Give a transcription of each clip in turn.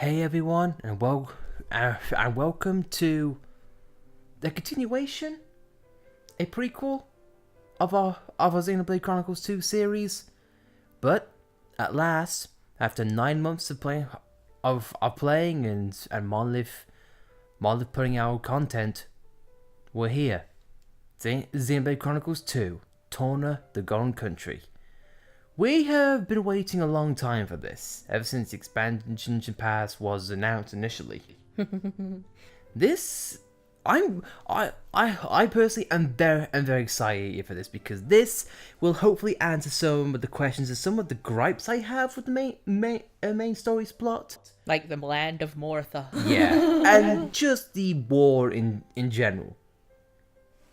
Hey everyone, and welcome to the continuation, a prequel of our Xenoblade Chronicles 2 series. But at last, after 9 months of playing and Monolith putting out content, we're here. Xenoblade Chronicles 2, Torna, the Golden Country. We have been waiting a long time for this, ever since the expansion pass was announced initially. I personally am very excited for this because this will hopefully answer some of the questions and some of the gripes I have with the main story's plot. Like the land of Mortha. Yeah, and just the war in general.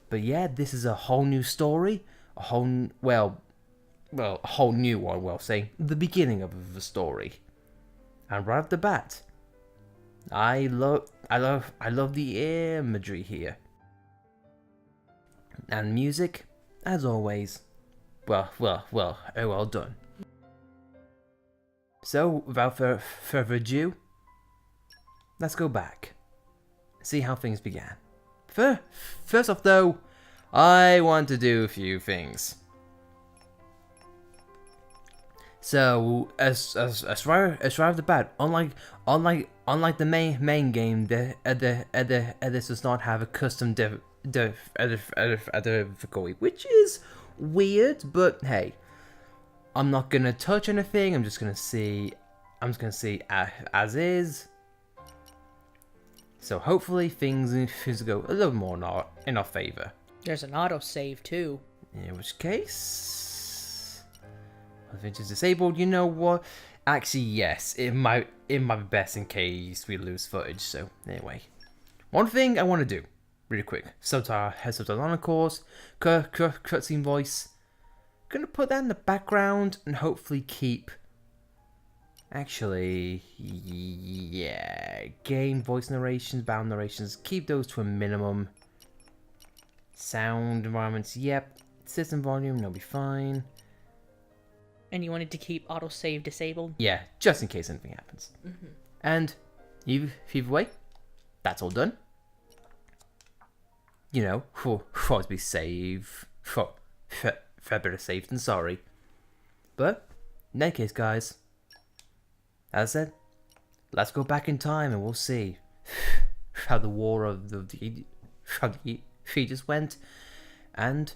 But yeah, this is a whole new story, a whole new one, saying the beginning of the story. And right off the bat, I love the imagery here. And music, as always, well done. So, without further ado, let's go back, see how things began. First off though, I want to do a few things. So, as right off the bat, unlike the main game, this does not have a custom difficulty, which is weird. But hey, I'm not gonna touch anything. I'm just gonna see as is. So hopefully things go a little more in our favor. There's an autosave too. In which case, adventures disabled. You know what? Actually, yes, it might be best in case we lose footage. So anyway, one thing I want to do, really quick. Subtitle on, of course. Cutscene voice. Gonna put that in the background and hopefully keep. Actually, yeah, game voice narrations, battle narrations, keep those to a minimum. Sound environments, yep. System volume, that'll be fine. And you wanted to keep autosave disabled? Yeah, just in case anything happens. Mm-hmm. And either way, that's all done. You know, for always be safe. For better safe than sorry. But in that case, guys, as I said, let's go back in time and we'll see how the war of the Aegis went, and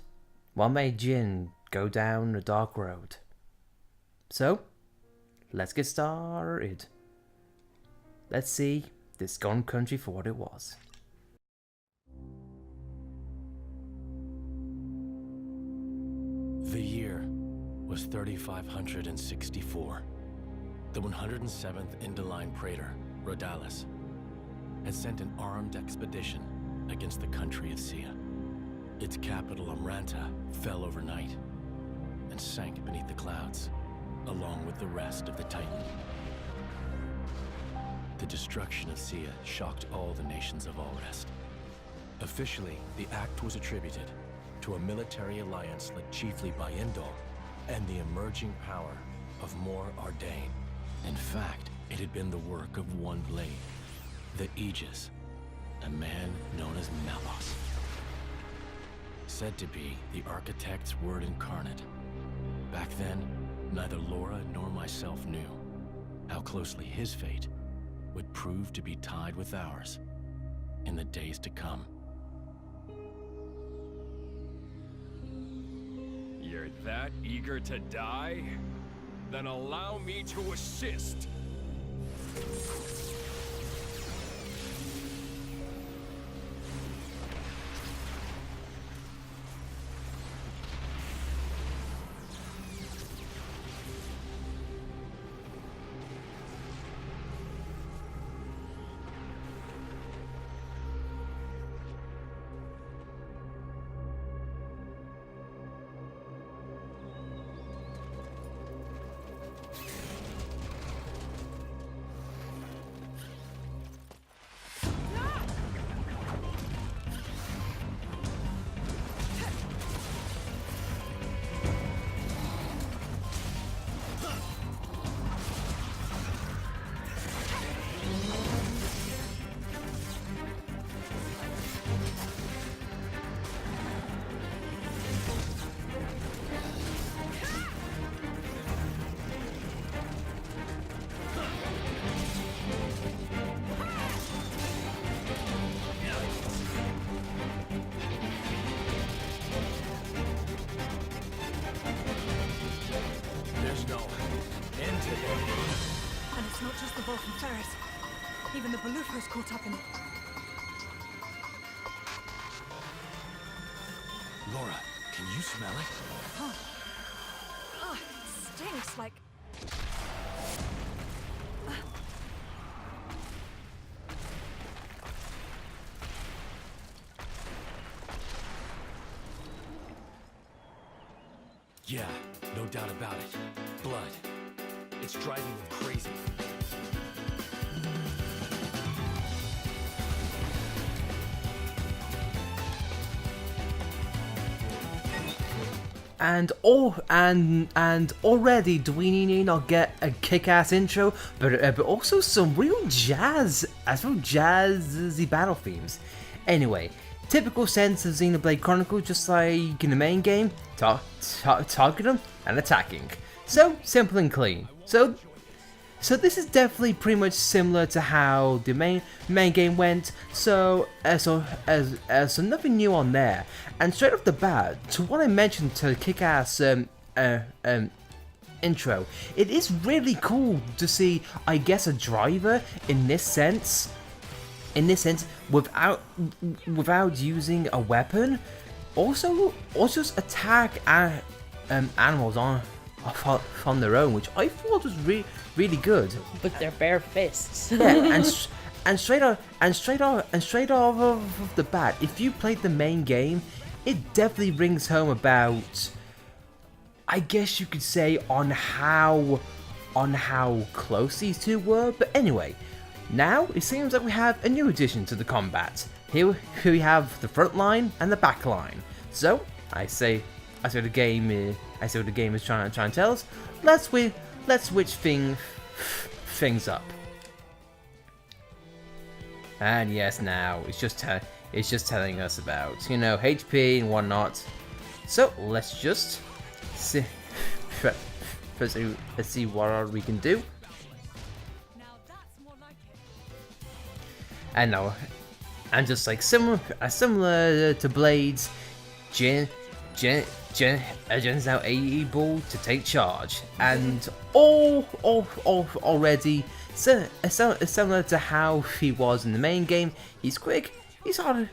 what made Jin go down a dark road. So, let's get started. Let's see this Golden Country for what it was. The year was 3564. The 107th Indoline Praetor, Rhodalis, had sent an armed expedition against the country of Sia. Its capital, Amranta, fell overnight and sank beneath the clouds, along with the rest of the Titan. The destruction of Sia shocked all the nations of Allrest. Officially, the act was attributed to a military alliance led chiefly by Indol and the emerging power of Mor Ardain. In fact, it had been the work of one blade, the Aegis, a man known as Malos. Said to be the architect's word incarnate. Back then, neither Laura nor myself knew how closely his fate would prove to be tied with ours in the days to come. You're that eager to die? Then allow me to assist. waterfall from Ferris. Even the Balufro's caught up in it. Laura, can you smell it? Huh. Ugh, it stinks like... Yeah, no doubt about it. Blood. It's driving them crazy. And already do we need not get a kick-ass intro, but also some real jazzy battle themes. Anyway, typical sense of Xenoblade Chronicles, just like in the main game, targeting and attacking. So simple and clean. So this is definitely pretty much similar to how the main game went. So nothing new on there. And straight off the bat, to what I mentioned to the kick-ass intro, it is really cool to see, I guess, a driver in this sense, without using a weapon, also just attack animals on their own, which I thought was really good. With their bare fists. Yeah, and straight off of the bat, if you played the main game, it definitely rings home about, I guess you could say, on how close these two were. But anyway, now it seems like we have a new addition to the combat. Here we have the front line and the back line. So I say what the game is trying to tell us. Let's switch things up. And yes, now it's just telling us about, HP and whatnot. So let's just see. Let's see what we can do. And now, and just like similar to Blades, Jin's now able to take charge, and already similar to how he was in the main game. He's quick, he's hard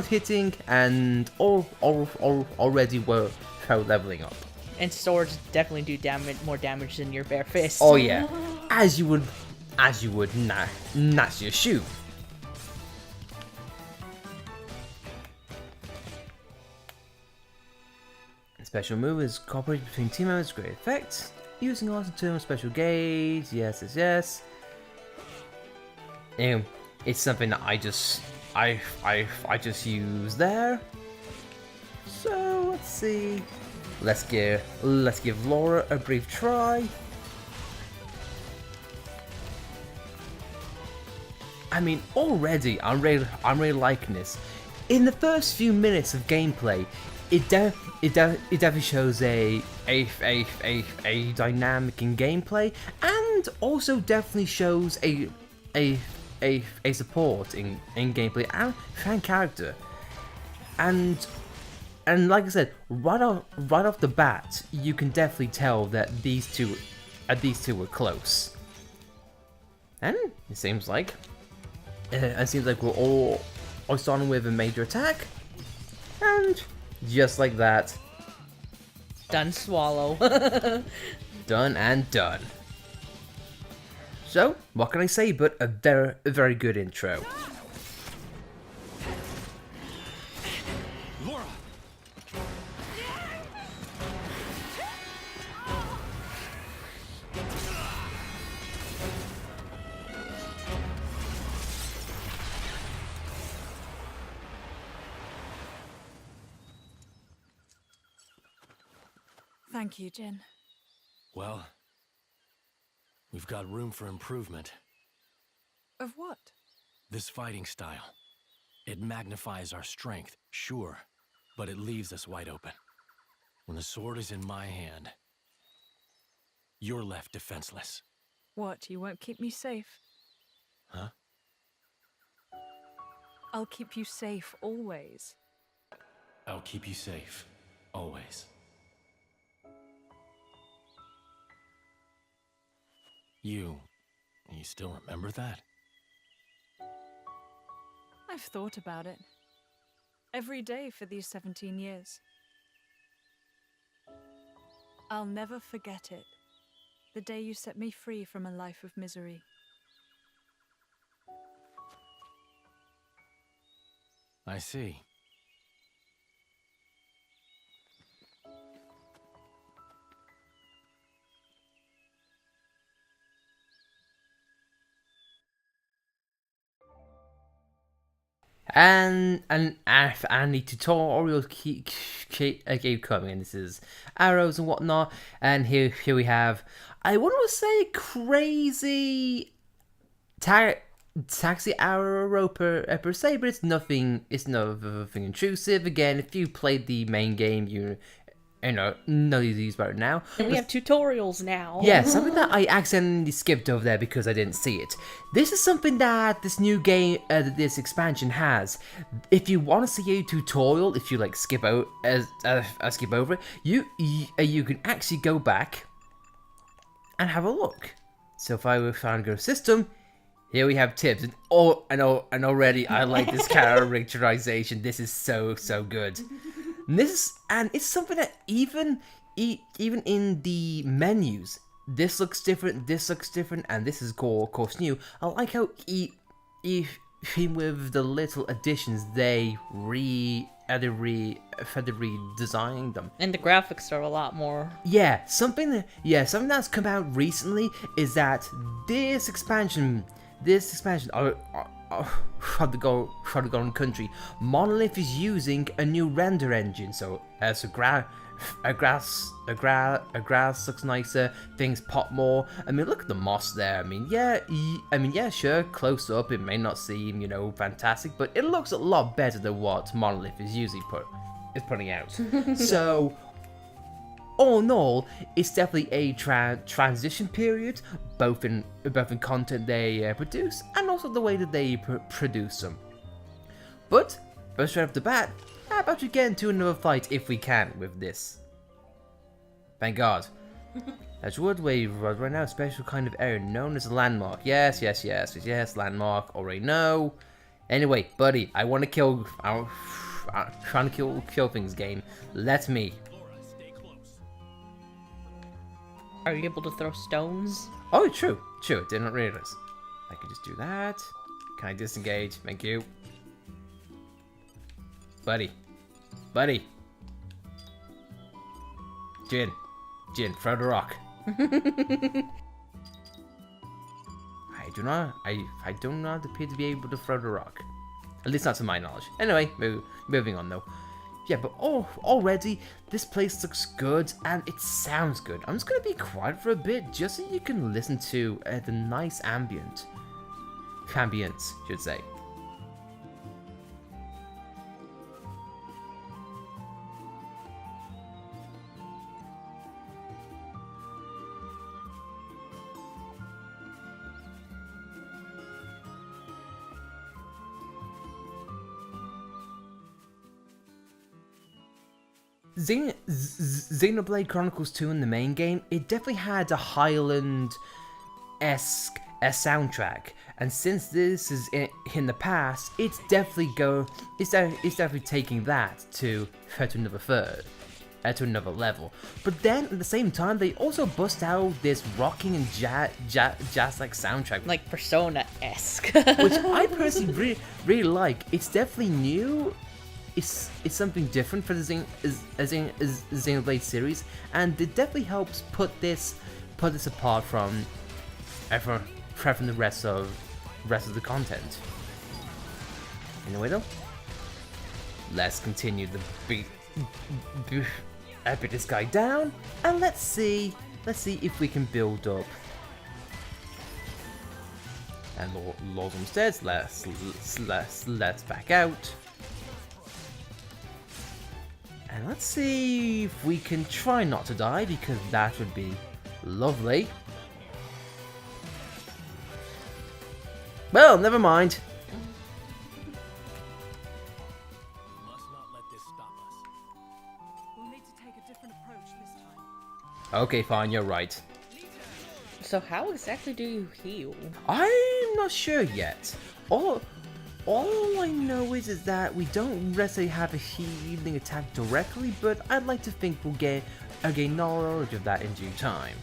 hitting, and already were leveling up. And swords definitely do more damage than your bare fist. Oh yeah, as you would naturally assume. Special move is cooperated between team members, great effect. Using auto-turn special gauge, yes. It's something that I just use there. So let's see. Let's give Laura a brief try. I mean, already I'm really liking this. In the first few minutes of gameplay, it definitely shows a dynamic in gameplay, and also definitely shows a support in gameplay and fan character. And like I said, right off the bat, you can definitely tell that these two were close. And it seems like we're all starting with a major attack, and just like that, done swallow. done and done. So what can I say but a very good intro. Laura! Thank you, Jin. Well, we've got room for improvement. Of what? This fighting style. It magnifies our strength, sure, but it leaves us wide open. When the sword is in my hand, you're left defenseless. What, you won't keep me safe? Huh? I'll keep you safe always. I'll keep you safe, always. You You still remember that? I've thought about it. Every day for these 17 years. I'll never forget it. The day you set me free from a life of misery. I see. And the tutorials keep coming, and this is arrows and whatnot. And here we have, I want to say, crazy taxi arrow per se, but it's nothing intrusive. Again, if you played the main game, you know these by now. And we have tutorials now. Yeah, something that I accidentally skipped over there because I didn't see it. This is something that this new game, this expansion has. If you want to see a tutorial, if you like skip over it, you can actually go back and have a look. So if I found go system, here we have tips, and already I like this characterization. This is so good. And it's something that even in the menus, this looks different, and this is of course new. I like how even with the little additions, they redesigned them. And the graphics are a lot more. Yeah, something that's come out recently is that this expansion of the Golden Country, Monolith is using a new render engine. So as a grass looks nicer, things pop more. I mean, look at the moss there. I mean, yeah, sure, close up it may not seem, fantastic, but it looks a lot better than what Monolith is usually putting out. So all in all, it's definitely a transition period, both in content they produce and also the way that they produce them. But straight off the bat, how about we get into another fight if we can with this? Thank God. That's wood wave right now, a special kind of area known as a landmark. Yes, landmark. Already know. Anyway, buddy, I want to kill. I'm trying to kill things. Game. Let me. Are you able to throw stones? Oh, true. Did not realize. I can just do that. Can I disengage? Thank you. Buddy. Jin, throw the rock. I do not appear to be able to throw the rock. At least not to my knowledge. Anyway, moving on though. Yeah, but already this place looks good and it sounds good. I'm just gonna be quiet for a bit just so you can listen to the nice ambience, should say. Xenoblade Chronicles 2 in the main game, it definitely had a Highland-esque soundtrack, and since this is in the past, it's definitely taking that to another level. But then at the same time, they also bust out this rocking and jazz-like soundtrack, Like Persona-esque. which I personally really like. It's definitely new. It's something different for the Xenoblade series, and it definitely helps put this apart from the rest of the content. Anyway, though, let's continue the beat this guy down, and let's see if we can build up. And Lord Umstead, let's back out. And let's see if we can try not to die, because that would be lovely. Well, never mind. Must not let this stop us. We'll need to take a different approach this time. Okay, fine, you're right. So how exactly do you heal? I'm not sure yet. All I know is that we don't necessarily have a healing attack directly, but I'd like to think we'll gain knowledge of that in due time.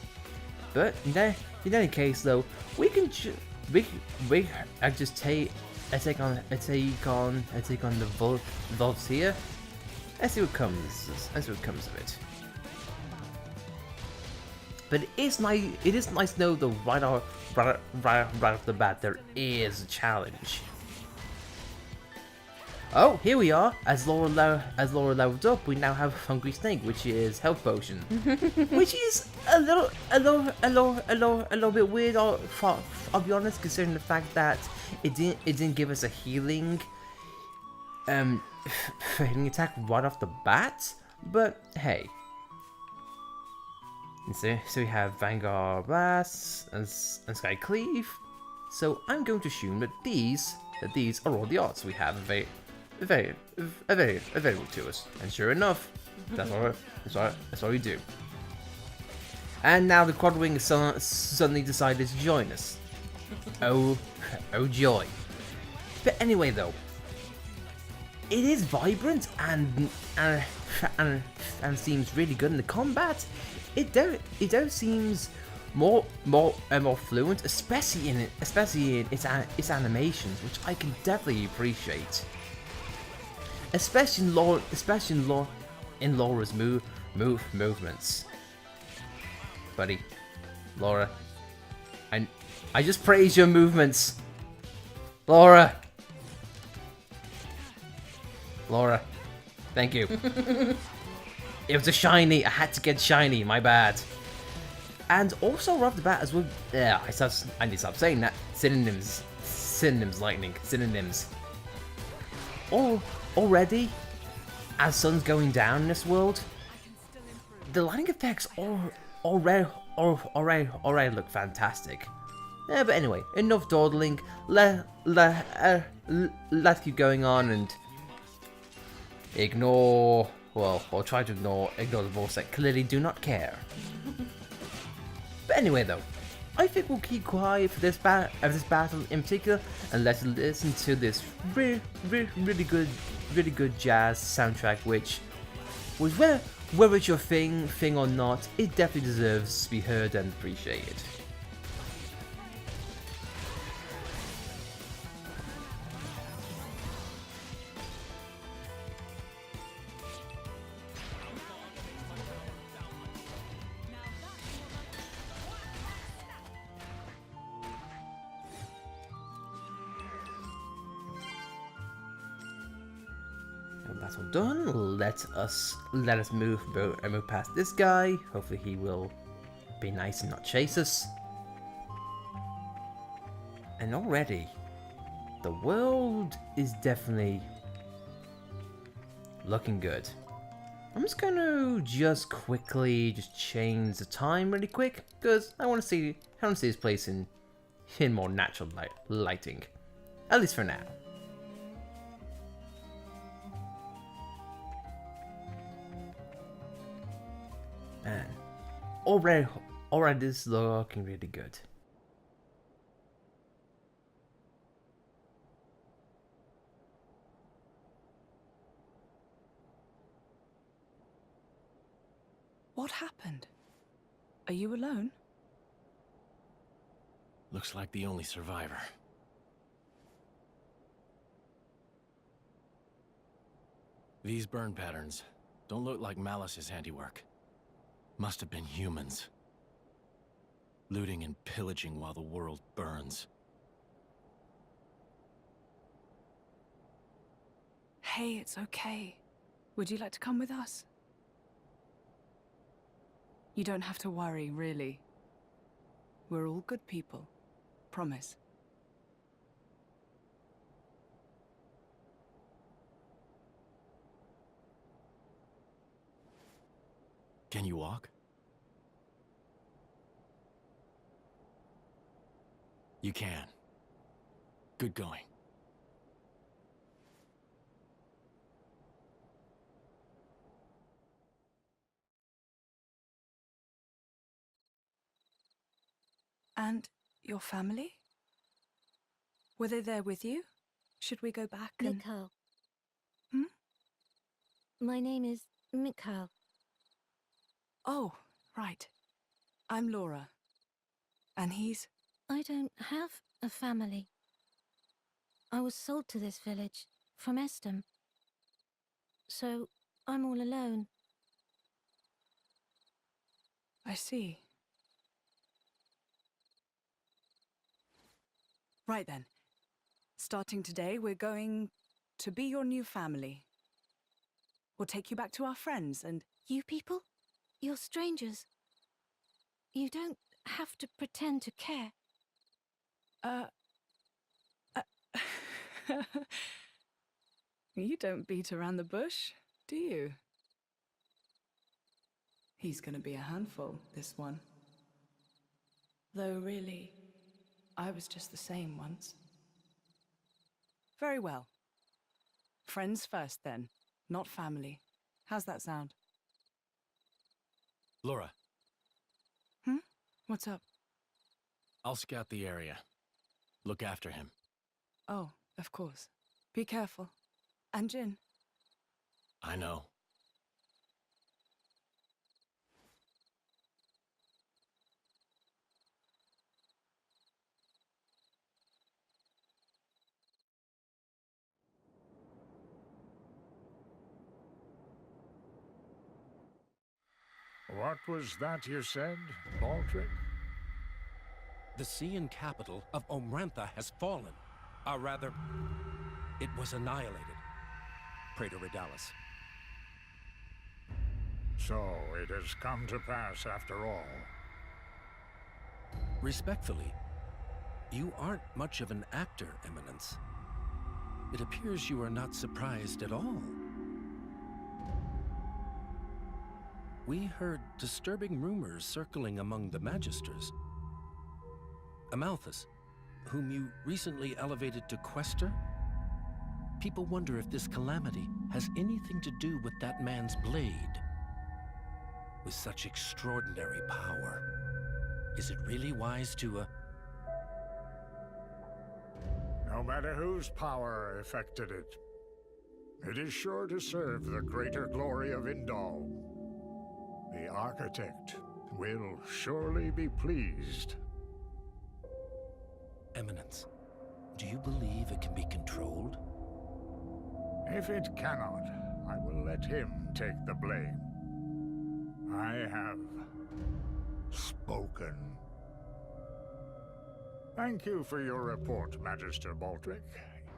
But in any case, though, we can just take on the vaults here. Let's see what comes. Let's see what comes of it. But it is nice to know that right off the bat there is a challenge. Oh, here we are. As Laura leveled up, we now have Hungry Snake, which is health potion, which is a little bit weird. I'll be honest, considering the fact that it didn't give us a healing attack right off the bat. But hey, and so we have Vanguard Blast and Sky Cleave. So I'm going to assume that these are all the odds we have available to us. And sure enough, that's what we do. And now the Quadwing suddenly decided to join us. Oh joy. But anyway though, it is vibrant and seems really good in the combat. It does seems more fluent, especially in its animations, which I can definitely appreciate. Especially in Laura's movements. Buddy, Laura, I just praise your movements. Laura, thank you. It was a shiny. I had to get shiny. My bad. And also right off the bat as well. Yeah, I need to stop saying that. Synonyms, lightning. Synonyms. Already, as sun's going down in this world, the lighting effects already look fantastic. Yeah, but anyway, enough dawdling. Let's keep going on and ignore. Well, or try to ignore the voice that clearly do not care. But anyway, though, I think we'll keep quiet for this battle in particular, and let's listen to this really good jazz soundtrack, which was whether it's your thing or not, it definitely deserves to be heard and appreciated. That's all done. Let us move past this guy. Hopefully he will be nice and not chase us. And already, the world is definitely looking good. I'm just gonna quickly change the time really quick because I want to see this place in more natural lighting, at least for now. Man, already this is looking really good. What happened? Are you alone? Looks like the only survivor. These burn patterns don't look like Malice's handiwork. Must have been humans. Looting and pillaging while the world burns. Hey, it's okay. Would you like to come with us? You don't have to worry, really. We're all good people. Promise. Can you walk? You can. Good going. And your family? Were they there with you? Should we go back and... Mikhail. Hmm? My name is Mikhail. Oh, right. I'm Laura. And he's... I don't have a family. I was sold to this village from Estem. So I'm all alone. I see. Right then. Starting today, we're going to be your new family. We'll take you back to our friends and... You people? You're strangers. You don't have to pretend to care. You don't beat around the bush, do you? He's gonna be a handful, this one. Though really, I was just the same once. Very well. Friends first then, not family. How's that sound? Laura, What's up? I'll scout the area. Look after him. Oh, of course. Be careful. And Jin. I know. What was that you said, Baldric? The Cian capital of Omrantha has fallen. Or rather, it was annihilated. Praetor Redalis. So it has come to pass after all. Respectfully, you aren't much of an actor, Eminence. It appears you are not surprised at all. We heard disturbing rumors circling among the Magisters. Amalthus, whom you recently elevated to Quester? People wonder if this calamity has anything to do with that man's blade. With such extraordinary power, is it really wise to, No matter whose power affected it, it is sure to serve the greater glory of Indal. The architect will surely be pleased. Eminence, do you believe it can be controlled? If it cannot, I will let him take the blame. I have spoken. Thank you for your report, Magister Baldric.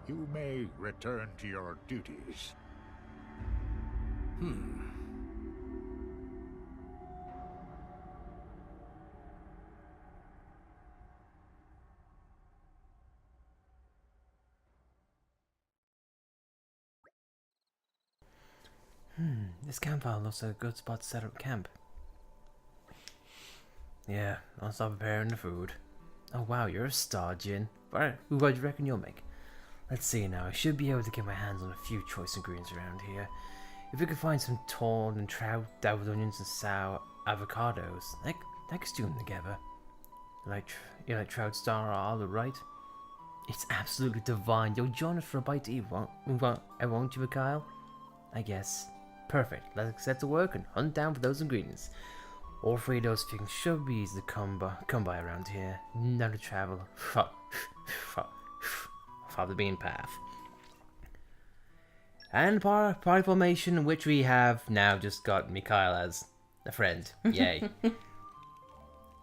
You may return to your duties. This campfire looks like a good spot to set up camp. Yeah, I'll start preparing the food. Oh wow, you're a star, Jin. What do you reckon you'll make? Let's see now, I should be able to get my hands on a few choice ingredients around here. If we could find some torn and trout, dappled onions and sour avocados, that could stew them together. You like trout star all right? It's absolutely divine. You'll join us for a bite to eat, won't you, Mikhail? I guess. Perfect. Let's set to work and hunt down for those ingredients. All three of those things should be easy to come by around here. None to travel far the beaten path. And party formation, which we have now just got Mikhail as a friend. Yay.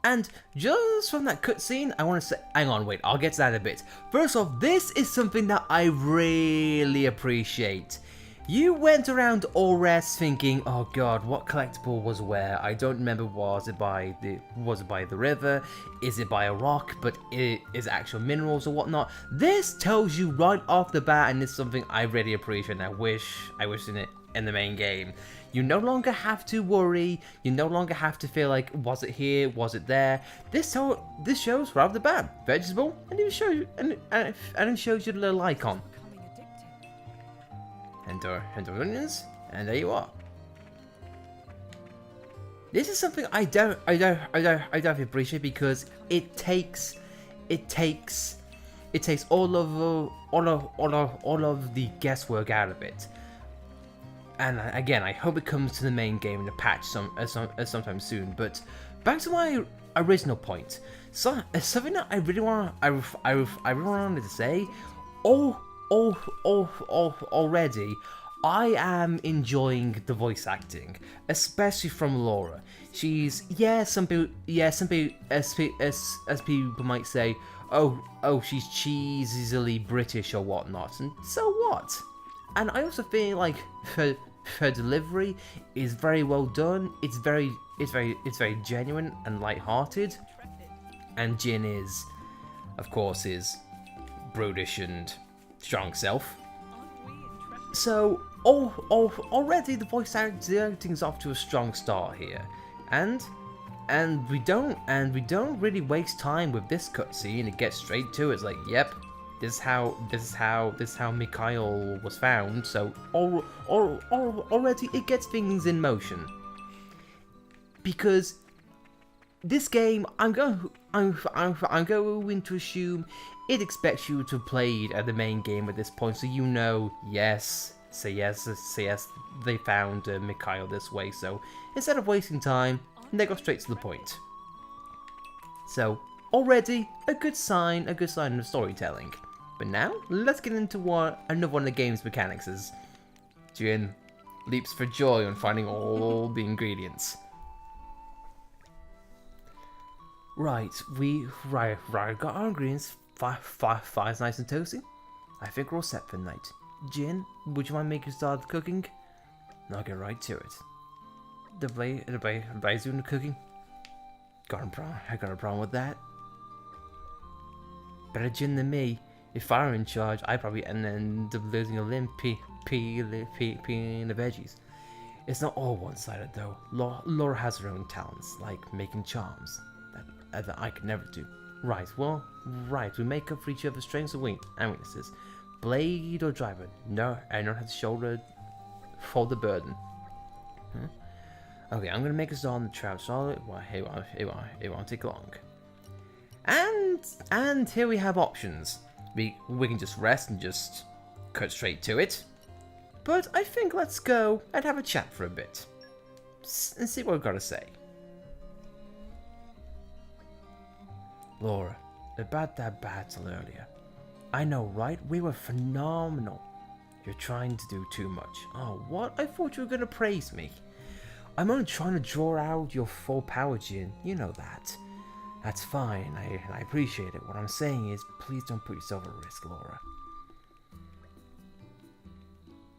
And just from that cutscene, I want to say, hang on, wait, I'll get to that in a bit. First off, this is something that I really appreciate. You went around Ores thinking, oh god, what collectible was where? I don't remember. Was it by the river? Is it by a rock? But is it actual minerals or whatnot? This tells you right off the bat, and it's something I really appreciate. And I wish in the main game. You no longer have to worry. You no longer have to feel like, was it here? Was it there? This shows right off the bat, vegetable, and it shows you, and it shows you the little icon. Enter onions, and there you are. This is something I don't appreciate because it takes all of the guesswork out of it. And again, I hope it comes to the main game in a patch sometime soon. But back to my original point. So something that I really wanted to say. Already, I am enjoying the voice acting, especially from Laura. She's some people might say, oh, she's cheesily British or whatnot, and so what? And I also feel like her delivery is very well done. It's very genuine and light-hearted. And Jin is, of course, his brutish and strong self. So already the voice acting's off to a strong start here, and we don't really waste time with this cutscene. It gets straight to it. It's like, yep, this is how Mikhail was found. So already it gets things in motion. Because this game, I'm going to assume it expects you to have played at the main game at this point, so you know, yes, say yes, they found Mikhail this way, so instead of wasting time, they go straight to the point. So, already, a good sign of storytelling. But now, let's get into another one of the game's mechanics is. Jin leaps for joy on finding all the ingredients. Right, got our ingredients. Fire's nice and toasty. I think we're all set for the night. Jin, would you mind making start cooking? I'll get right to it. The blaze doing the cooking? I got a problem with that. Better Jin than me. If I were in charge, I'd probably end up losing a limb peeling the veggies. It's not all one-sided though. Laura has her own talents, like making charms. That I could never do. Right, we make up for each other's strengths and weaknesses. Blade or driver, no, I don't have to shoulder the burden. Okay, I'm gonna make a start on the trout solid. Well, it won't take long. And here we have options. We can just rest and just cut straight to it. But I think let's go and have a chat for a bit and see what we've got to say. Laura, about that battle earlier. I know, right? We were phenomenal. You're trying to do too much. Oh, what? I thought you were going to praise me. I'm only trying to draw out your full power, Jin. You know that. That's fine. I appreciate it. What I'm saying is, please don't put yourself at risk, Laura.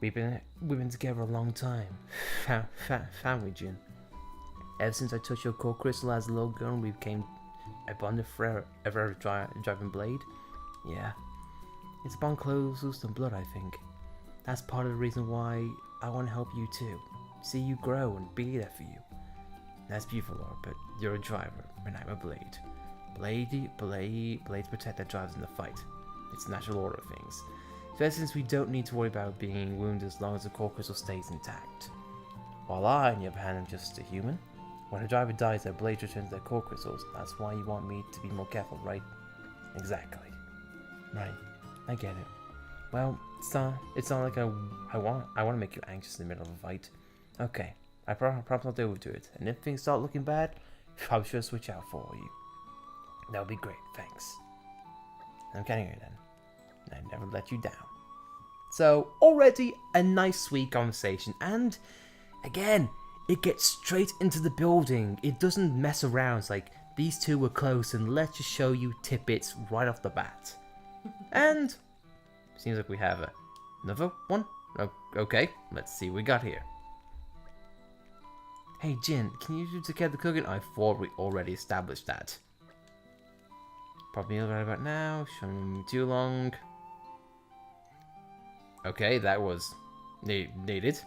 We've been together a long time. Family, Jin. Ever since I touched your core crystal as a little girl, we became a bond forever driving blade. Yeah. It's a bond closer than blood, I think. That's part of the reason why I want to help you too. See you grow and be there for you. That's beautiful, Laura, but you're a driver, and I'm a blade. Blades protect their drivers in the fight. It's the natural order of things. Especially since we don't need to worry about being wounded as long as the core crystal stays intact. While I, on the other hand, am just a human. When a driver dies, their blades return to their core crystals. That's why you want me to be more careful, right? Exactly. Right. I get it. Well, it's not like I want to make you anxious in the middle of a fight. Okay. I promise I'll deal with it. And if things start looking bad, I'll sure switch out for you. That would be great, thanks. I'm getting it then. I never let you down. So, already a nice sweet conversation, and again, it gets straight into the building. It doesn't mess around. It's like, these two were close, and let's just show you tidbits right off the bat. And, seems like we have another one. Okay, let's see what we got here. Hey Jin, can you take care of the cooking? I thought we already established that. Probably right about now. Shouldn't be too long. Okay, that was needed.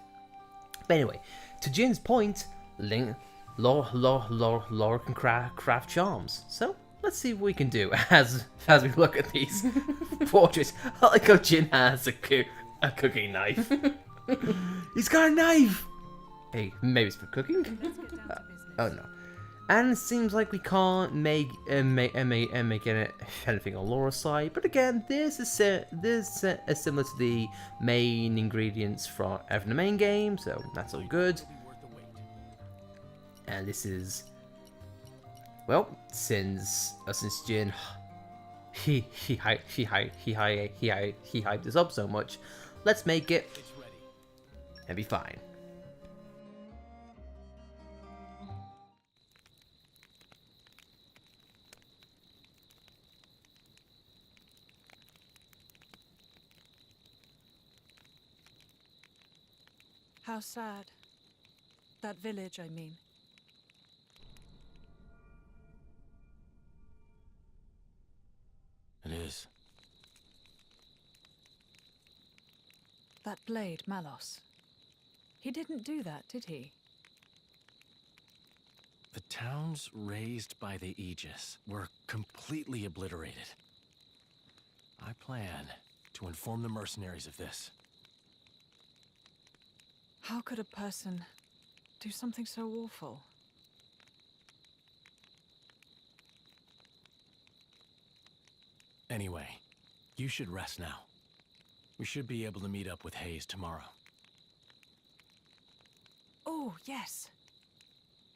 But anyway, to Jin's point, Laura can craft charms. So let's see what we can do as we look at these portraits. I like how Jin has a cooking knife. He's got a knife. Hey, maybe it's for cooking. Oh no. And it seems like we can't make anything on Laura's side, but again, this is similar to the main ingredients from the main game, so that's all good. And this is, well, since Jin he hyped this up so much, let's make it and be fine. How sad. That village, I mean. It is. That blade, Malos. He didn't do that, did he? The towns raised by the Aegis were completely obliterated. I plan to inform the mercenaries of this. How could a person do something so awful? Anyway, you should rest now. We should be able to meet up with Hayes tomorrow. Oh, yes.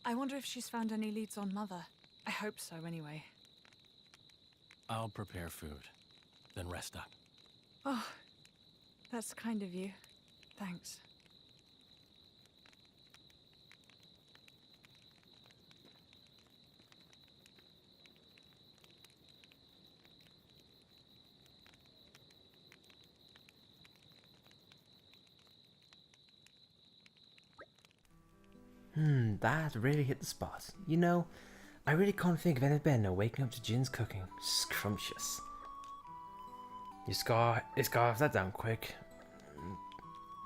I wonder if she's found any leads on Mother. I hope so, anyway. I'll prepare food, then rest up. Oh, that's kind of you. Thanks. That really hit the spot. You know, I really can't think of anything better than waking up to Jin's cooking. Scrumptious. You scarf that down quick.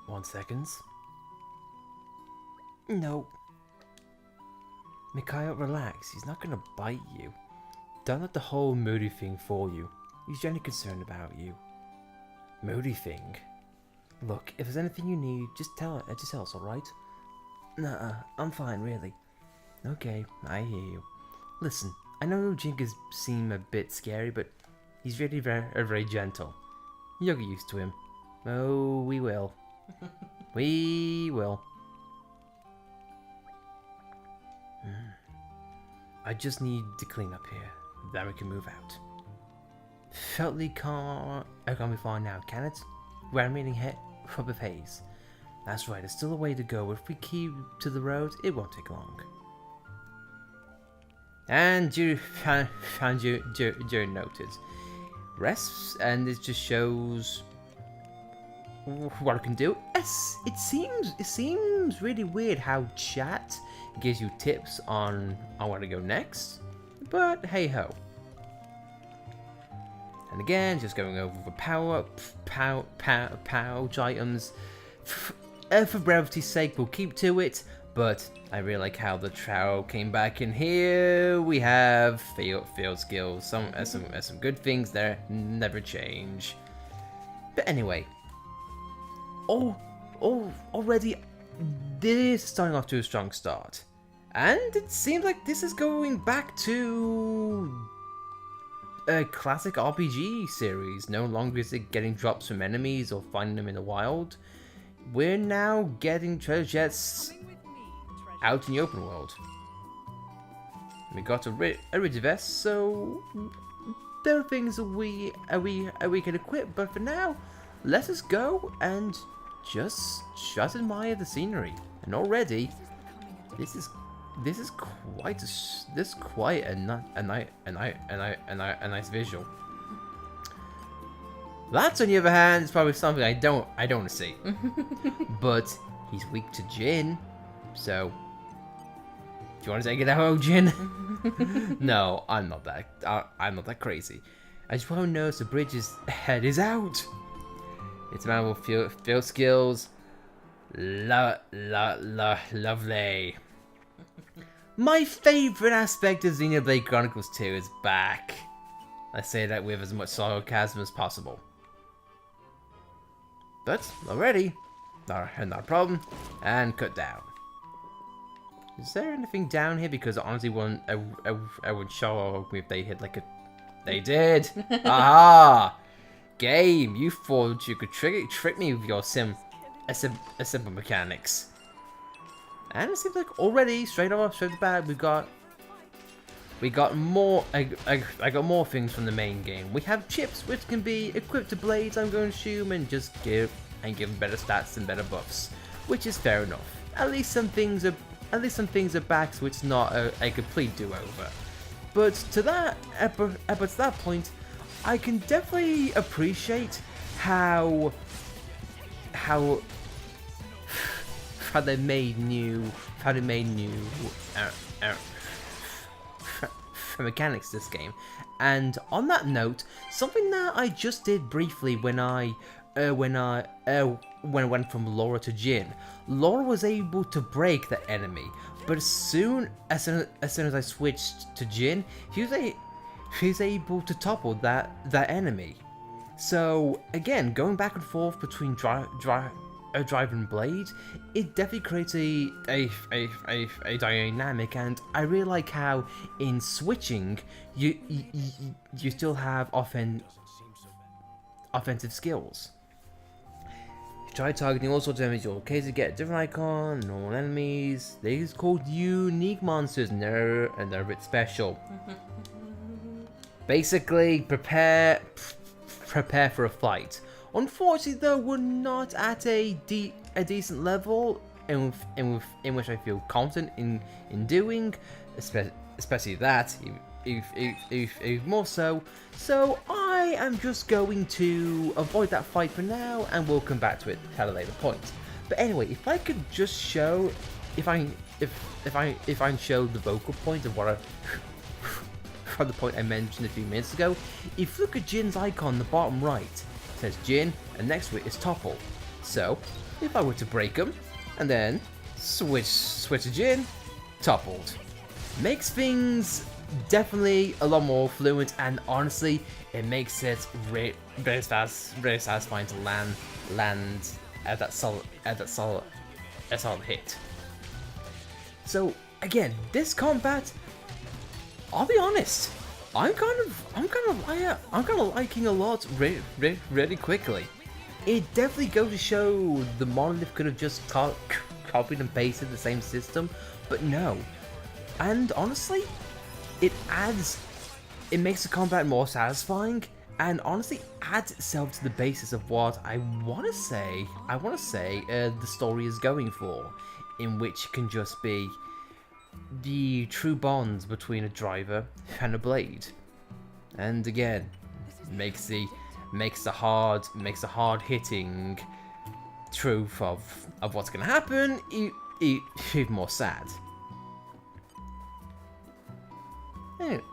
1 second. No. Mikhail, relax. He's not gonna bite you. Don't let the whole moody thing fool you. He's genuinely concerned about you. Moody thing? Look, if there's anything you need, just tell us, alright? Nuh-uh, I'm fine, really. Okay, I hear you. Listen, I know Jinkas seem a bit scary, but he's really very gentle. You'll get used to him. Oh, we will. We will. I just need to clean up here. Then we can move out. Feltley can't be far now, can it? We're meeting here with Hayes. That's right, there's still a way to go. If we keep to the road, it won't take long. And you found your noted. Rests, and it just shows what I can do. Yes, it seems really weird how chat gives you tips on where to go next. But hey ho. And again, just going over the pouch items. For brevity's sake, we'll keep to it, but I really like how the trowel came back in here. We have field skills, some good things there, never change. But anyway, already this is starting off to a strong start, and it seems like this is going back to a classic RPG series. No longer is it getting drops from enemies or finding them in the wild. We're now getting treasure chests out in the open world. We got a ridge vest, so there are things we can equip. But for now, let us go and just admire the scenery. And already, this is quite a nice visual. That, on the other hand, is probably something I don't want to see. But he's weak to Jin, so do you want to take it out, Jin? No, I'm not that crazy. I just want to notice the bridge's head is out. It's a man with field skills. Lovely. My favorite aspect of Xenoblade Chronicles 2 is back. I say that with as much sarcasm as possible. But already, not a problem, and cut down. Is there anything down here? Because honestly, I wouldn't show if they hit like a... They did! Aha! Game, you thought you could trick me with your simple mechanics. And it seems like already, straight off the bat, we got more. I got more things from the main game. We have chips which can be equipped to blades, I'm going to assume, and just give them better stats and better buffs, which is fair enough. At least some things are back, so it's not a complete do-over. But to that point, I can definitely appreciate how they made new mechanics this game. And on that note, something that I just did briefly when I went from Laura to Jin. Laura was able to break the enemy, but as soon as I switched to Jin, he was able to topple that enemy. So again, going back and forth between drive and blade, it definitely creates a dynamic, and I really like how in switching you still have offensive skills. Try targeting all sorts of enemies. You're okay to get a different icon, normal enemies. These called unique monsters, and they're a bit special. Basically, prepare for a fight. Unfortunately, though, we're not at a decent level in which I feel confident in doing, especially that, if more so. So I am just going to avoid that fight for now, and we'll come back to it at a later point. But anyway, if I could just show, if I show the vocal point of what from the point I mentioned a few minutes ago. If you look at Jin's icon on the bottom right, it says Jin, and next to it is topple. So if I were to break them and then switch to Jin, toppled, makes things definitely a lot more fluent, and honestly, it makes it very satisfying to land at that solid hit. So again, this combat, I'll be honest, I'm kind of liking a lot really quickly. It definitely goes to show the Monolith could have just copied and pasted the same system, but no. And honestly, it makes the combat more satisfying, and honestly adds itself to the basis of what I want to say the story is going for, in which can just be the true bonds between a driver and a blade. And again, makes the hard hitting truth of what's gonna happen even more sad.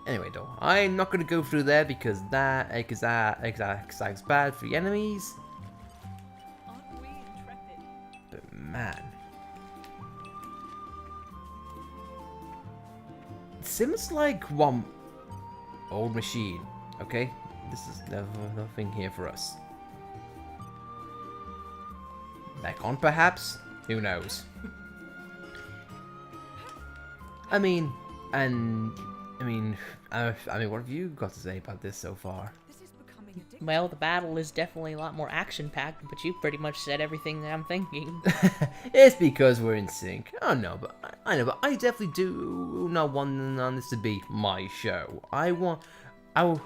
Anyway, though, I'm not gonna go through there because that's bad for the enemies. But man, it seems like one old machine. Okay, this is nothing here for us. Back on, perhaps? Who knows? I mean, what have you got to say about this so far? Well, the battle is definitely a lot more action-packed, but you pretty much said everything that I'm thinking. It's because we're in sync. I know, but I definitely do not want this to be my show. I want to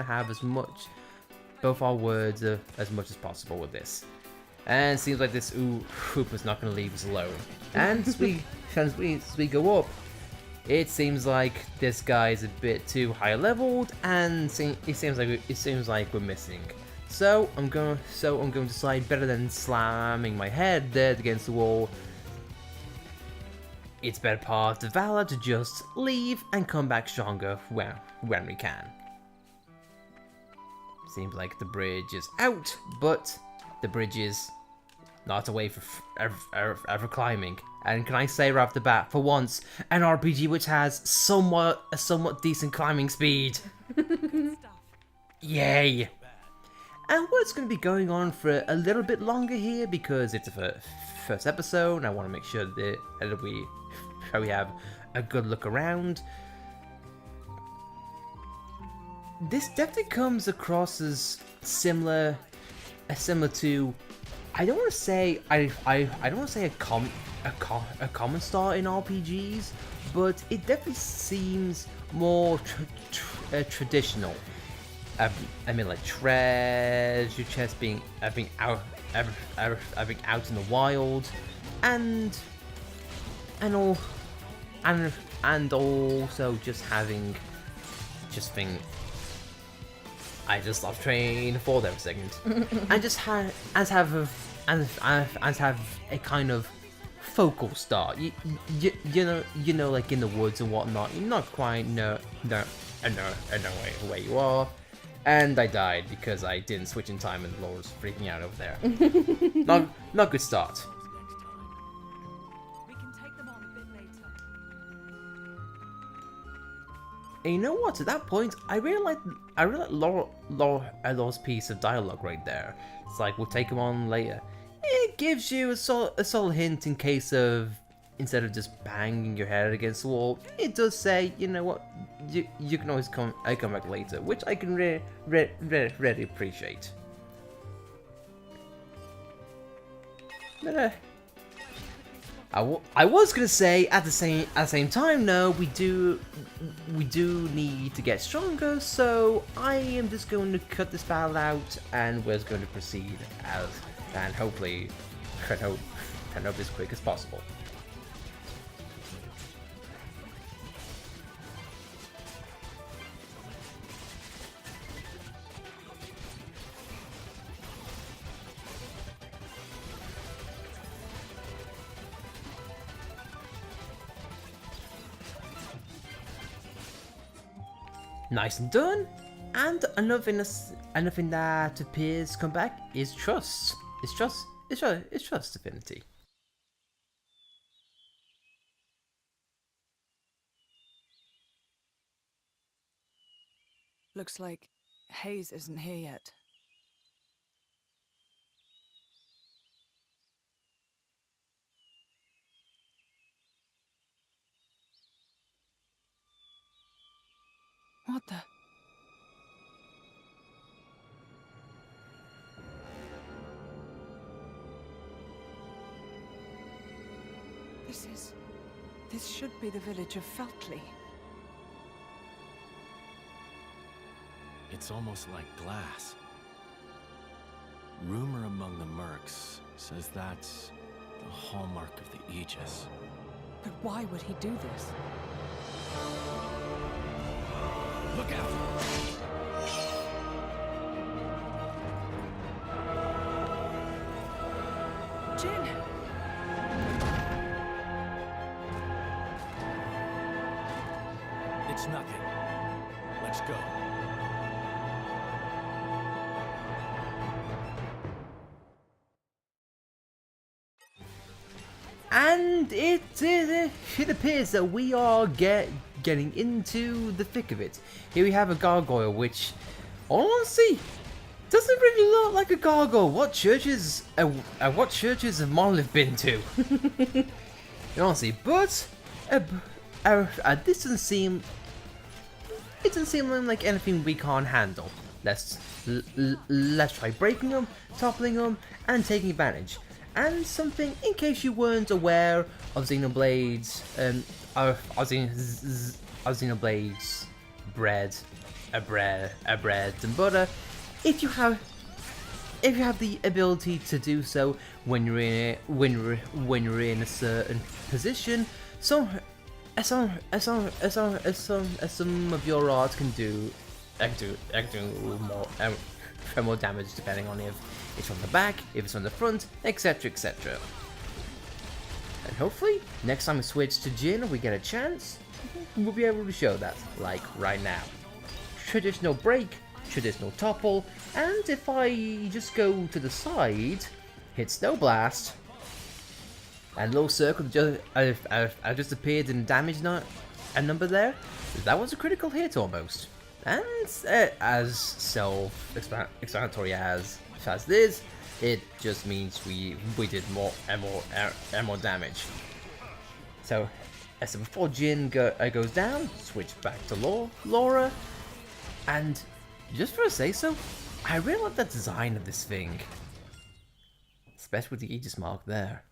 have as much, both our words, as much as possible with this. And it seems like this hoop is not going to leave us alone. And as we go up, it seems like this guy is a bit too high leveled, and it seems like we're missing. So I'm going to decide, better than slamming my head dead against the wall, it's better part of valor to just leave and come back stronger when we can. Seems like the bridge is out, but the bridge is not a way for ever climbing. And can I say right off the bat, for once, an RPG which has a somewhat decent climbing speed. Yay! And what's going to be going on for a little bit longer here, because it's the first episode. I want to make sure that we have a good look around. This definitely comes across as similar to, I don't want to say I don't want to say a common star in RPGs, but it definitely seems more traditional. I mean, like treasure chests being out in the wild, and also just think. I just lost train for them a second, and just have a kind of focal star. You know, like in the woods and whatnot. You're not quite know where you are. And I died because I didn't switch in time, and Laura's freaking out over there. Not good start. We can take them on a bit later. And you know what? At that point, I really like Laura's piece of dialogue right there. It's like, we'll take him on later. It gives you a solid hint in case of, instead of just banging your head against the wall, it does say, you know what, you can always come back later, which I can really appreciate. But I was gonna say at the same time, no, we do need to get stronger, so I am just going to cut this battle out, and we're just going to proceed and hopefully hope as quick as possible. Nice and done. And another thing that appears to come back is trust. It's trust affinity. Looks like Hayes isn't here yet. What the? This should be the village of Feltley. It's almost like glass. Rumor among the mercs says that's the hallmark of the Aegis. But why would he do this? Look out! Jin! It's nothing. Let's go. And it appears that we are getting into the thick of it. Here we have a gargoyle, which, honestly, doesn't really look like a gargoyle. What churches have Monolith been to? Honestly, but this doesn't seem. It doesn't seem like anything we can't handle. Let's try breaking them, toppling them, and taking advantage. And something, in case you weren't aware of Xenoblade's, Xenoblade's bread and butter, if you have the ability to do so when you're in a certain position, some of your art can do more damage depending on if it's from the back, if it's from the front, etc, etc. And hopefully, next time we switch to Jin, we get a chance, we'll be able to show that, like right now. Traditional break, traditional topple, and if I just go to the side, hit Snow Blast, and a little circle just appeared in damage a number there, that was a critical hit almost. And as self-explanatory as this, it just means we did more and more damage. So before Jin goes down, switch back to Laura, and just for a say so, I really like the design of this thing, especially with the Aegis mark there.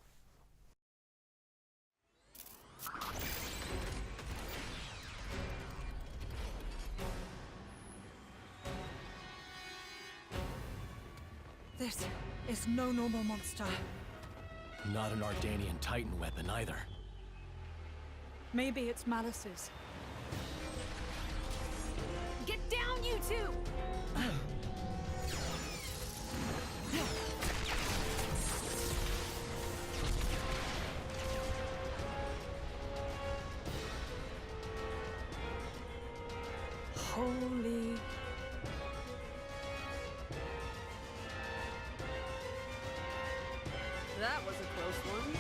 This is no normal monster. Not an Ardanian Titan weapon either. Maybe it's Malice's. Get down, you two! Holy... That was a close one.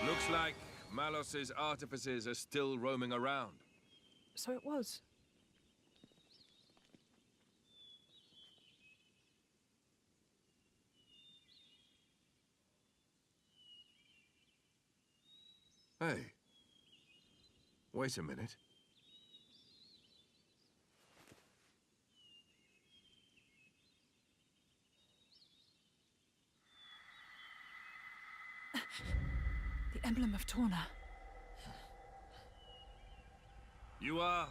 Looks like Malos's artificers are still roaming around. So it was. Hey. Wait a minute. The emblem of Torna. You are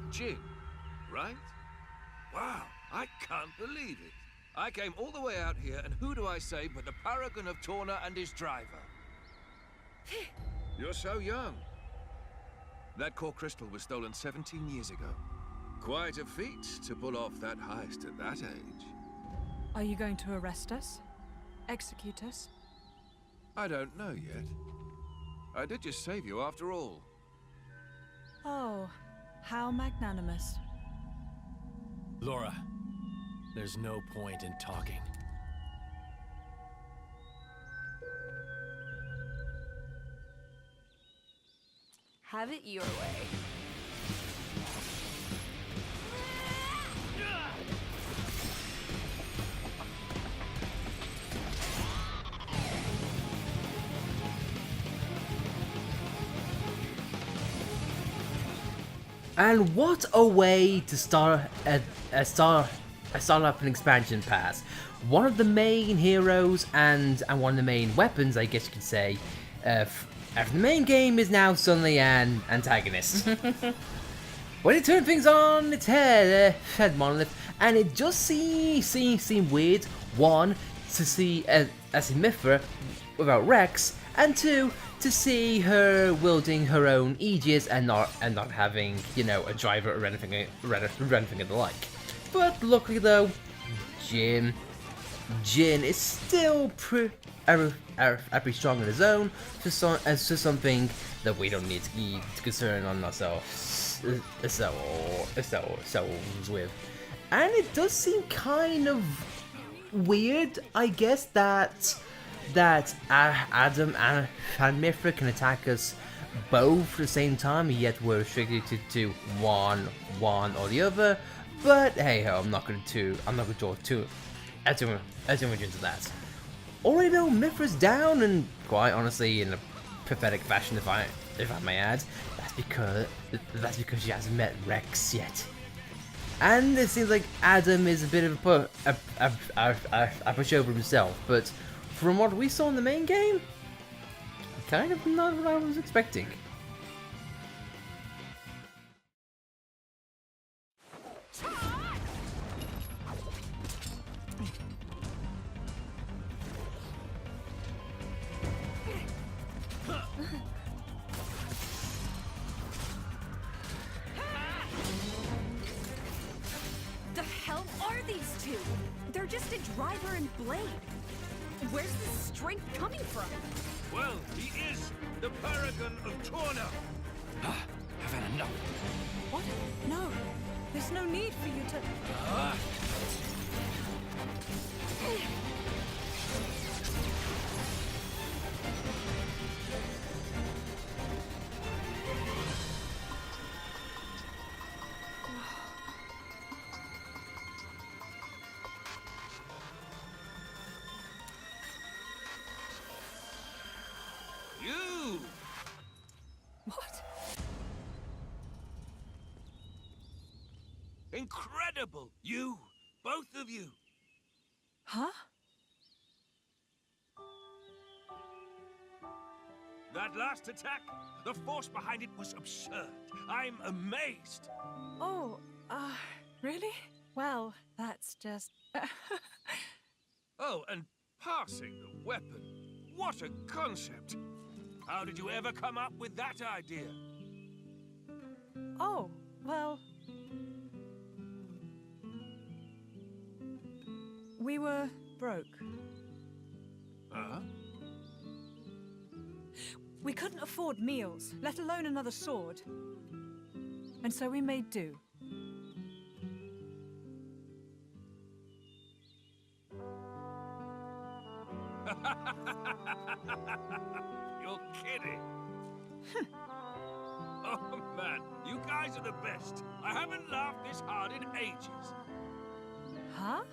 Jin, right? Wow, I can't believe it. I came all the way out here, and who do I say but the paragon of Torna and his driver? You're so young. That core crystal was stolen 17 years ago. Quite a feat to pull off that heist at that age. Are you going to arrest us? Execute us? I don't know yet. I did just save you after all. Oh, how magnanimous. Laura, there's no point in talking. Have it your way. And what a way to start up an expansion pass. One of the main heroes and one of the main weapons, I guess you could say, after the main game is now suddenly an antagonist. When it turned things on its head, Monolith, and it just seemed weird. One, to see Mithra without Rex, and two, to see her wielding her own Aegis and not having, you know, a driver or anything of the like. But luckily though, Jin is still pretty strong on his own, for something that we don't need to concern on ourselves with. And it does seem kind of weird, I guess, that Adam and Mithra can attack us both at the same time, yet we're restricted to one or the other. But hey ho, I'm not going to draw too much into that. Already though, Mithra's down, and quite honestly, in a pathetic fashion, if I may add. That's because she hasn't met Rex yet. And it seems like Adam is a bit of a pushover himself, but from what we saw in the main game, kind of not what I was expecting. The hell are these two? They're just a driver and blade. Where's this strength coming from? Well, he is the paragon of Torna. I've had enough. What? No. There's no need for you to... Incredible! You, both of you. Huh? That last attack, the force behind it was absurd. I'm amazed. Oh, really? Well, that's just... Oh, and passing the weapon. What a concept. How did you ever come up with that idea? Oh, well... We were broke. Huh? We couldn't afford meals, let alone another sword. And so we made do. You're kidding. Oh, man, you guys are the best. I haven't laughed this hard in ages. Huh?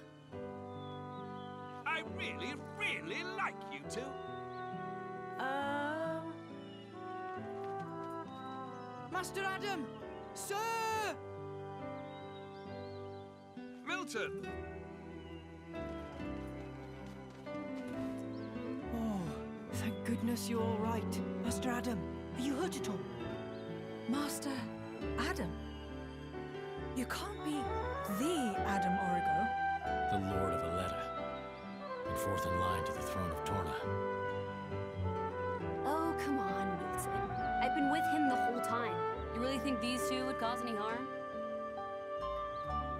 I really, really like you two. Master Adam! Sir! Milton! Oh, thank goodness you're all right. Master Adam, are you hurt at all? Master Adam? You can't be the Adam Origo. The Lord of Aletta, and fourth in line to the throne of Torna. Oh, come on, Milton. I've been with him the whole time. You really think these two would cause any harm?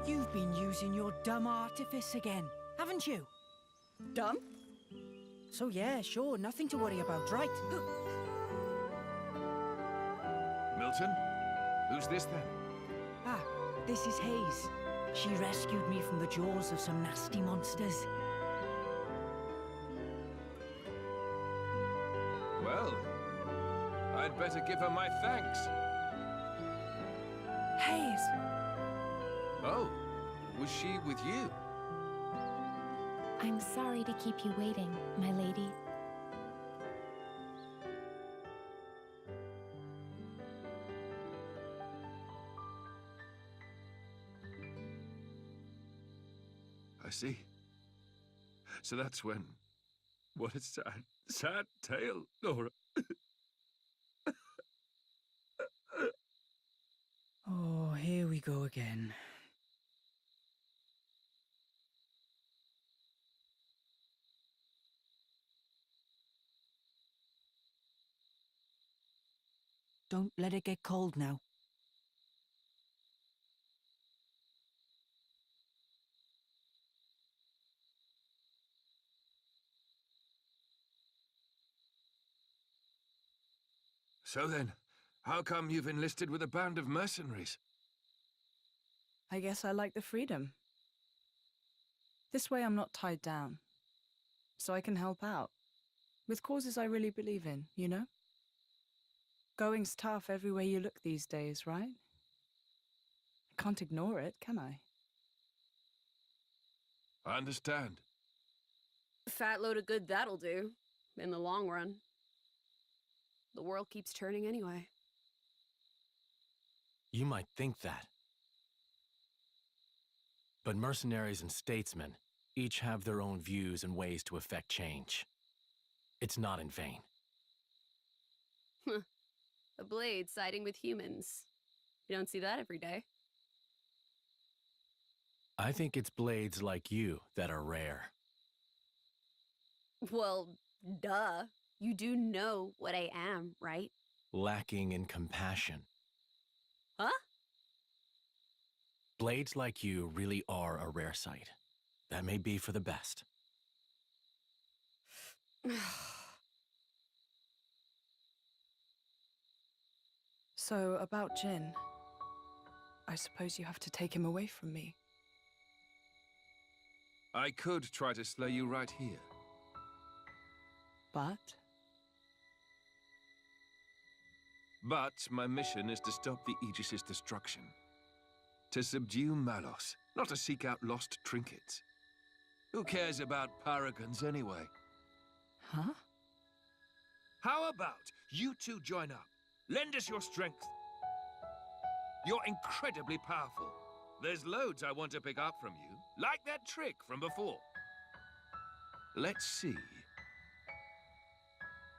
You've been using your dumb artifice again, haven't you? Dumb? So yeah, sure, nothing to worry about, right? Milton? Who's this then? Ah, this is Hayes. She rescued me from the jaws of some nasty monsters. Well, I'd better give her my thanks. Hayes! Oh, was she with you? I'm sorry to keep you waiting, my lady. I see. So that's when... What a sad, sad tale, Laura. Oh, here we go again. Don't let it get cold now. So then, how come you've enlisted with a band of mercenaries? I guess I like the freedom. This way I'm not tied down. So I can help out. With causes I really believe in, you know? Going's tough everywhere you look these days, right? I can't ignore it, can I? I understand. Fat load of good that'll do, in the long run. The world keeps turning anyway. You might think that. But mercenaries and statesmen each have their own views and ways to effect change. It's not in vain. A blade siding with humans. You don't see that every day. I think it's blades like you that are rare. Well, duh. You do know what I am, right? Lacking in compassion. Huh? Blades like you really are a rare sight. That may be for the best. So, about Jin. I suppose you have to take him away from me. I could try to slay you right here. But? But my mission is to stop the Aegis's destruction. To subdue Malos, not to seek out lost trinkets. Who cares about paragons anyway? Huh? How about you two join up? Lend us your strength. You're incredibly powerful. There's loads I want to pick up from you, like that trick from before. Let's see.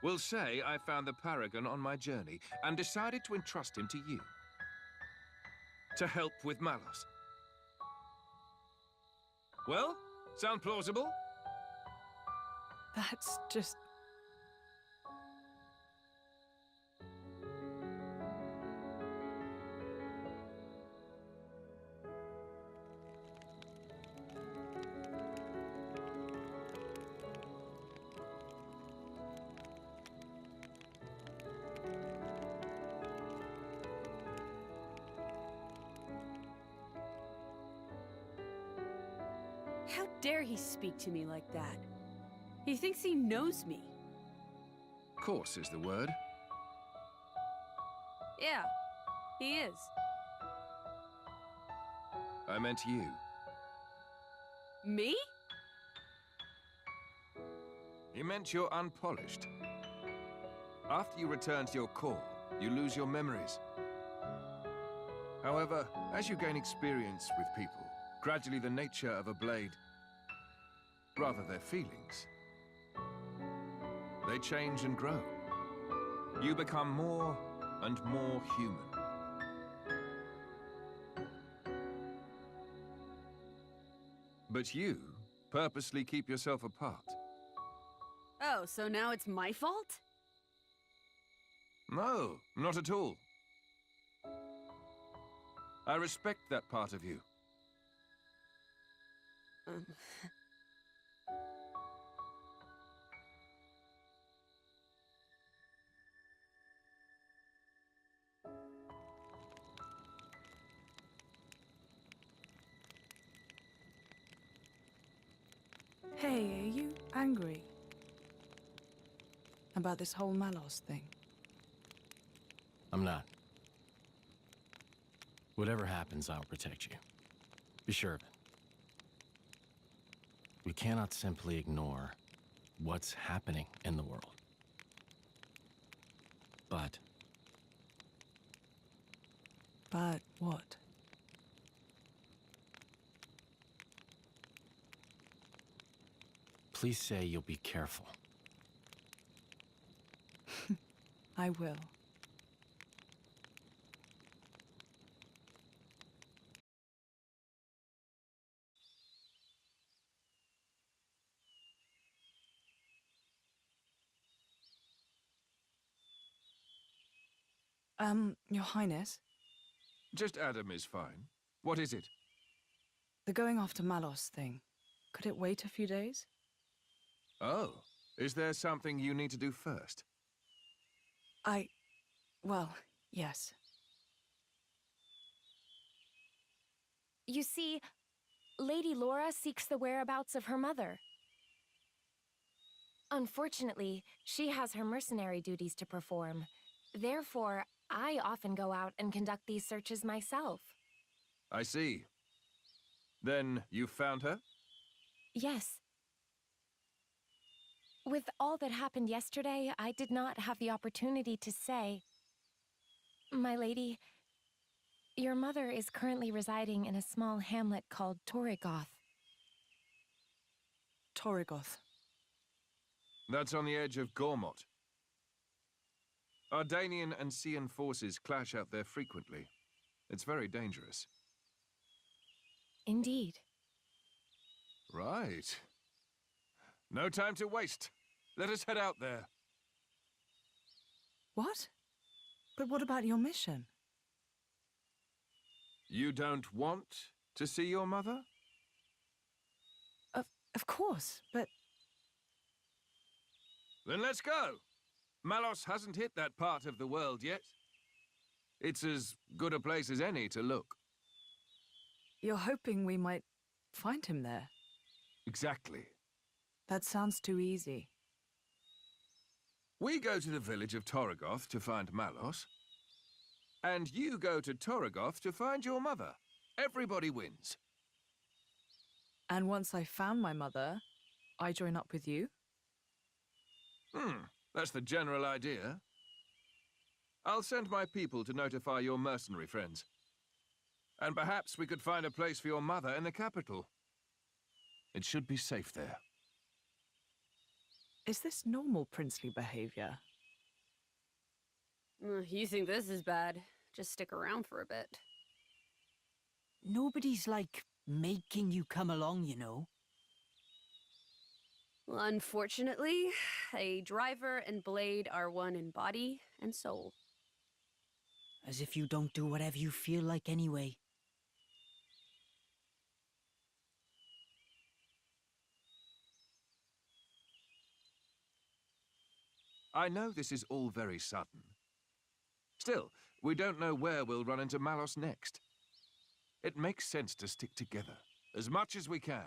We'll say I found the Paragon on my journey and decided to entrust him to you. To help with Malos. Well, sound plausible? That's just... How dare he speak to me like that? He thinks he knows me. Course is the word. Yeah, he is. I meant you. Me? He meant you're unpolished. After you return to your core, you lose your memories. However, as you gain experience with people, gradually the nature of a blade, rather their feelings, they change and grow. You become more and more human. But you purposely keep yourself apart. Oh, so now it's my fault? No, not at all. I respect that part of you. Hey, are you angry? About this whole Malos thing? I'm not. Whatever happens, I'll protect you. Be sure of it. We cannot simply ignore what's happening in the world. But What? please say you'll be careful. I will. Your Highness, Just Adam is fine. What is it? the going after Malos thing, could it wait a few days? Oh, is there something you need to do first? Well, yes. You see, Lady Laura seeks the whereabouts of her mother. Unfortunately, she has her mercenary duties to perform. Therefore, I often go out and conduct these searches myself. I see. Then you found her? Yes. With all that happened yesterday, I did not have the opportunity to say. My lady, your mother is currently residing in a small hamlet called Torrigoth. Torrigoth. That's on the edge of Gormott. Ardanian and Cian forces clash out there frequently. It's very dangerous. Indeed. Right. No time to waste. Let us head out there. What? But what about your mission? You don't want to see your mother? Of course, but... Then let's go. Malos hasn't hit that part of the world yet. It's as good a place as any to look. You're hoping we might find him there? Exactly. That sounds too easy. We go to the village of Torrigoth to find Malos. And you go to Torrigoth to find your mother. Everybody wins. And once I found my mother, I join up with you? That's the general idea. I'll send my people to notify your mercenary friends. And perhaps we could find a place for your mother in the capital. It should be safe there. Is this normal princely behavior? You think this is bad? Just stick around for a bit. Nobody's, like, making you come along, you know. Well, unfortunately, a driver and blade are one in body and soul. As if you don't do whatever you feel like anyway. I know this is all very sudden. Still, we don't know where we'll run into Malos next. It makes sense to stick together, as much as we can.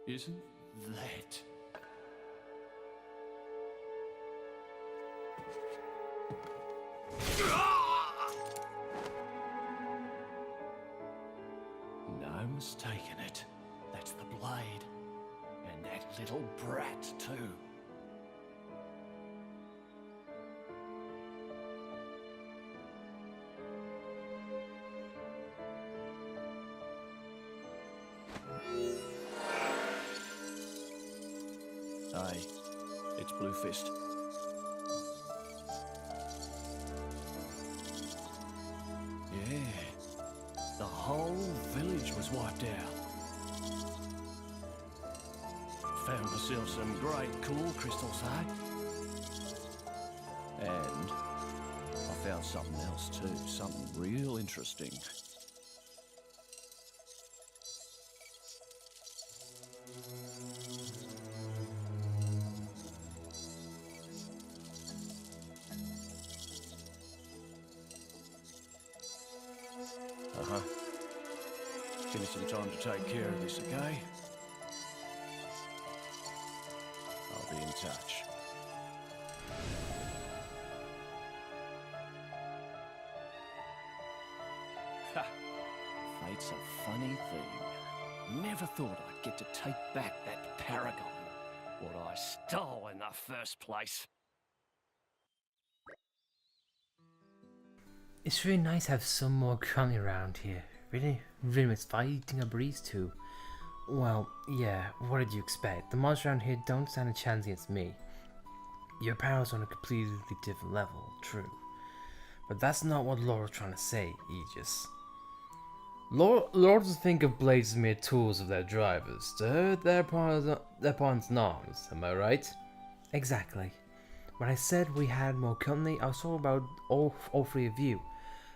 Isn't that... No mistaking it. That's the blade. And that little brat, too. Aye, it's Blue Fist. Yeah, the whole village was wiped out. Found myself some great cool crystals, eh? And I found something else too, something real interesting. Give me some time to take care of this, okay? I'll be in touch. Ha! Fate's a funny thing. Never thought I'd get to take back that paragon, what I stole in the first place. It's really nice to have some more company around here. Really miss fighting a breeze too. Well, yeah, what did you expect? The monsters around here don't stand a chance against me. Your power's on a completely different level, true. But that's not what Laura's trying to say, Aegis. Laura doesn't think of blades as mere tools of their drivers. To her, they're pawns and arms, am I right? Exactly. When I said we had more company, I was talking about all three of you.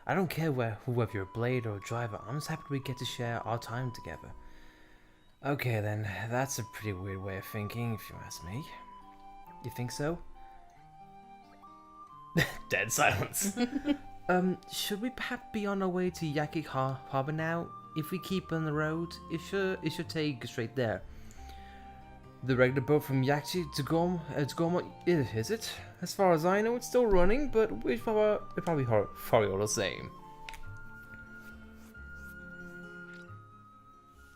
I don't care whether you're a blade or a driver, I'm just happy we get to share our time together. Okay then, that's a pretty weird way of thinking, if you ask me. You think so? Dead silence. Should we perhaps be on our way to Yakik Harbor now? If we keep on the road, it should take us straight there. The regular boat from Yakchi to Gorma, is it? As far as I know, it's still running, but it's probably all the same.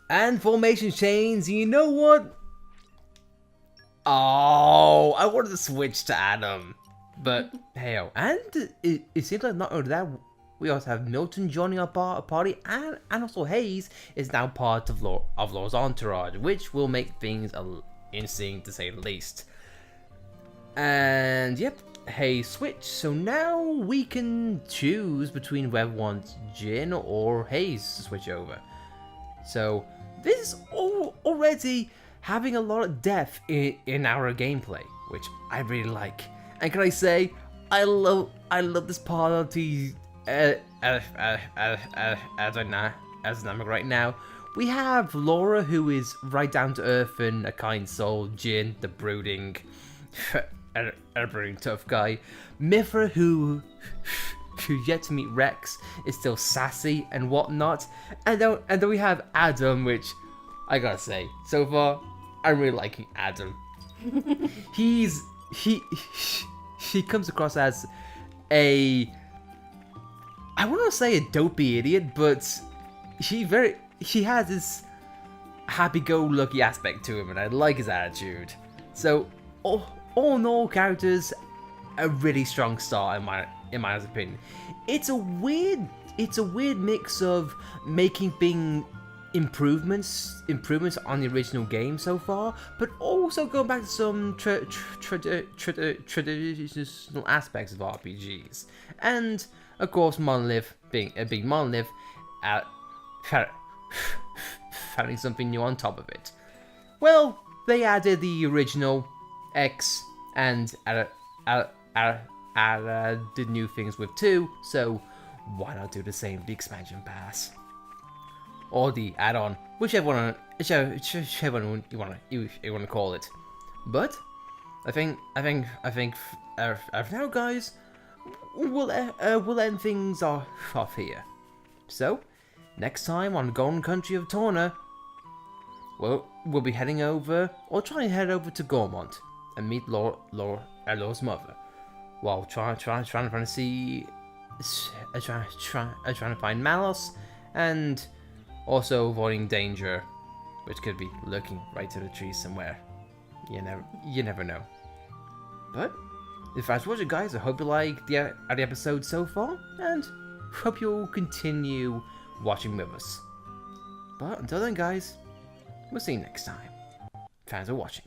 And formation chains, you know what? Oh, I wanted to switch to Adam. But, hey, and it seems like not only that, we also have Milton joining our party, and also Hayes is now part of Laura's entourage, which will make things interesting to say the least. And yep, Hayes switched, so now we can choose between whether we want Jin or Hayes to switch over. So this is already having a lot of depth in our gameplay, which I really like. And can I say, I love this part of the dynamic right now. We have Laura, who is right down to earth and a kind soul. Jin, the brooding, tough guy. Mithra, who's yet to meet Rex, is still sassy and whatnot. And then we have Adam, which I gotta say, so far I'm really liking Adam. He comes across as I wouldn't say a dopey idiot, but he has this happy-go-lucky aspect to him, and I like his attitude. So all in all, characters a really strong start in my opinion. It's a weird mix of making improvements on the original game so far, but also going back to some traditional aspects of RPGs, and of course Monolith being a big Monolith, finding something new on top of it. Well, they added the original X and did new things with 2, so why not do the same with the expansion pass? Or the add-on, whichever one you want to call it. But I think for now, guys, we'll end things off here. So next time on the Golden Country of Torna, we'll be heading over, or trying to head over to Gormont and meet Lor's mother, while trying to find Malos, and also avoiding danger, which could be lurking right to the trees somewhere. You never know. But if that's what you guys, I hope you like the episode so far, and hope you'll continue watching with us. But until then, guys, we'll see you next time. Thanks for watching.